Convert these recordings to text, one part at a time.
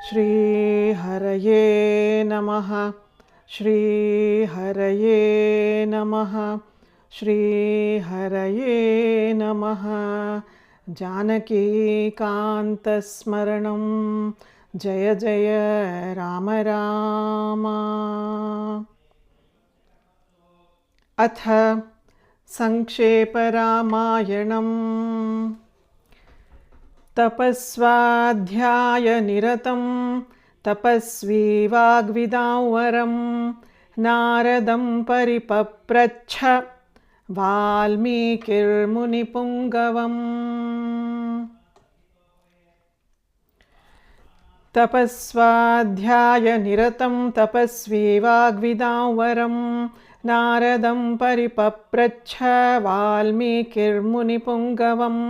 श्रीहरये नमः। श्रीहरये नमः। श्रीहरये नमः। जानकीकान्तस्मरणं जय जय राम राम। अथ संक्षेपरामायणम्। तपस्वाध्यायनिरतं तपस्वी वाग्विदांवरं नारदं परिपप्रच्छ वाल्मीकिर्मुनिपुङ्गवम्। तपस्वाध्यायनिरतं तपस्वी वाग्विदांवरं नारदं परिपप्रच्छ वाल्मीकिर्मुनिपुङ्गवम्।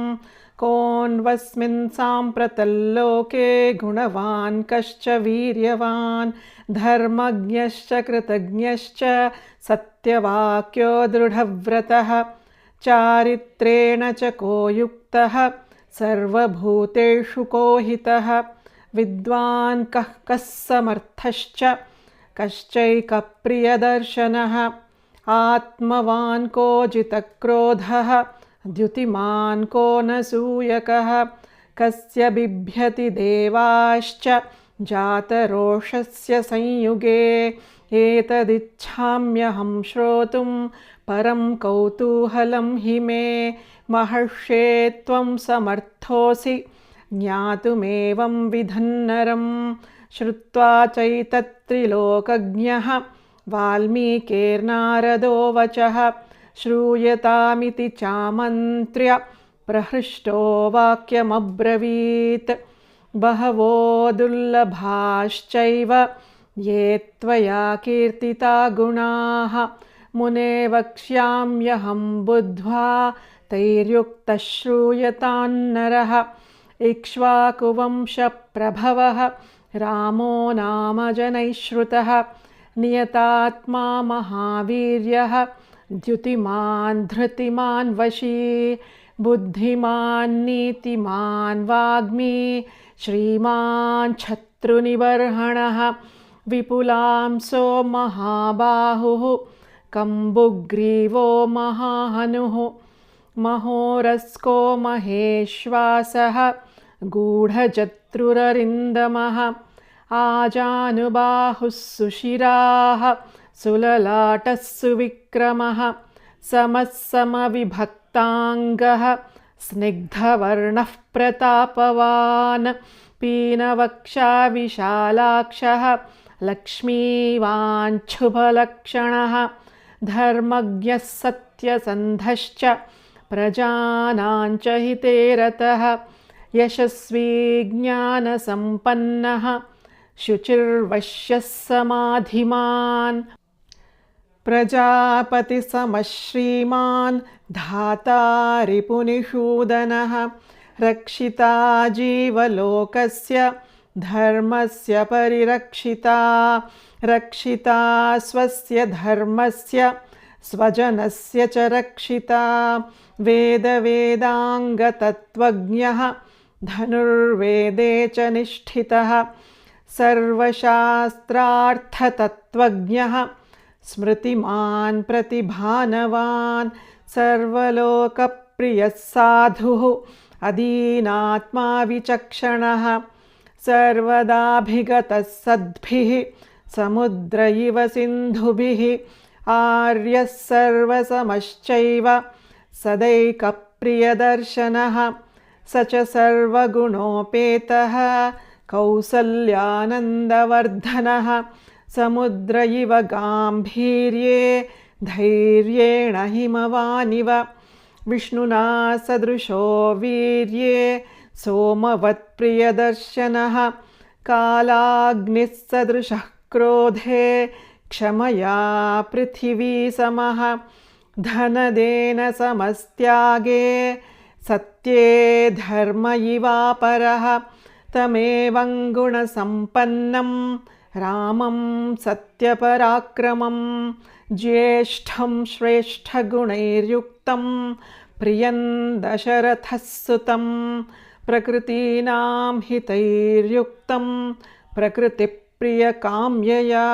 कोऽन्वस्मिन् साम्प्रतल्लोके गुणवान् कश्च वीर्यवान् धर्मज्ञश्च कृतज्ञश्च सत्यवाक्यो दृढव्रतः चारित्रेण च को युक्तः सर्वभूतेषु को हितः विद्वान् कः समर्थश्च कश्चैकप्रियदर्शनः आत्मवान् को जितक्रोधः द्युतिमान् को नसूयकः कस्य बिभ्यति देवाश्च जातरोषस्य संयुगे एतदिच्छाम्यहं श्रोतुं परं कौतूहलं हि मे महर्षे त्वं समर्थोऽसि ज्ञातुमेवं विधन्नरं श्रुत्वा चैतत्त्रिलोकज्ञः वाल्मीकिर्नारदो वचः श्रूयतामिति चामन्त्र्य प्रहृष्टो वाक्यमब्रवीत् बहवो दुर्लभाश्चैव ये त्वया कीर्तिता गुणाः मुने वक्ष्याम्यहं बुद्ध्वा तैर्युक्तः श्रूयतान्नरः इक्ष्वाकुवंशप्रभवः रामो नाम जनैः श्रुतः नियतात्मा महावीर्यः द्युतिमान् धृतिमान् वशी बुद्धिमान् नीतिमान् वाग्मी श्रीमान् शत्रुनिबर्हणः विपुलांसो महाबाहुः कम्बुग्रीवो महाहनुः महोरस्को महेश्वासः गूढजत्रुररिन्दमः आजानुबाहुः सुशिराः सुललाटः सुविक्रमः समः समविभक्ताङ्गः स्निग्धवर्णः प्रतापवान् पीनवक्षा विशालाक्षः लक्ष्मीवाञ्छुभलक्षणः धर्मज्ञः सत्यसन्धश्च प्रजानां च हिते रतः यशस्वी ज्ञानसम्पन्नः शुचिर्वश्यः समाधिमान् प्रजापतिसमः श्रीमान् धाता रिपुनिषूदनः रक्षिता जीवलोकस्य धर्मस्य परिरक्षिता रक्षिता स्वस्य धर्मस्य स्वजनस्य च रक्षिता वेदवेदाङ्गतत्त्वज्ञः धनुर्वेदे च निष्ठितः सर्वशास्त्रार्थतत्त्वज्ञः स्मृतिमान् प्रतिभानवान् सर्वलोकप्रियः साधुः अदीनात्मा विचक्षणः सर्वदाभिगतः सद्भिः समुद्र इव सिन्धुभिः आर्यः सर्वसमश्चैव सदैकप्रियदर्शनः स च सर्वगुणोपेतः कौसल्यानन्दवर्धनः समुद्र इव गाम्भीर्ये धैर्येण हिमवानिव विष्णुना सदृशो वीर्ये सोमवत्प्रियदर्शनः कालाग्निः सदृशः क्रोधे क्षमया पृथिवी समः धनदेन समस्त्यागे सत्ये धर्म इवापरः तमेवं गुणसम्पन्नं रामं सत्यपराक्रमं ज्येष्ठं श्रेष्ठगुणैर्युक्तं प्रियं दशरथः सुतं प्रकृतीनां हितैर्युक्तं प्रकृतिप्रियकाम्यया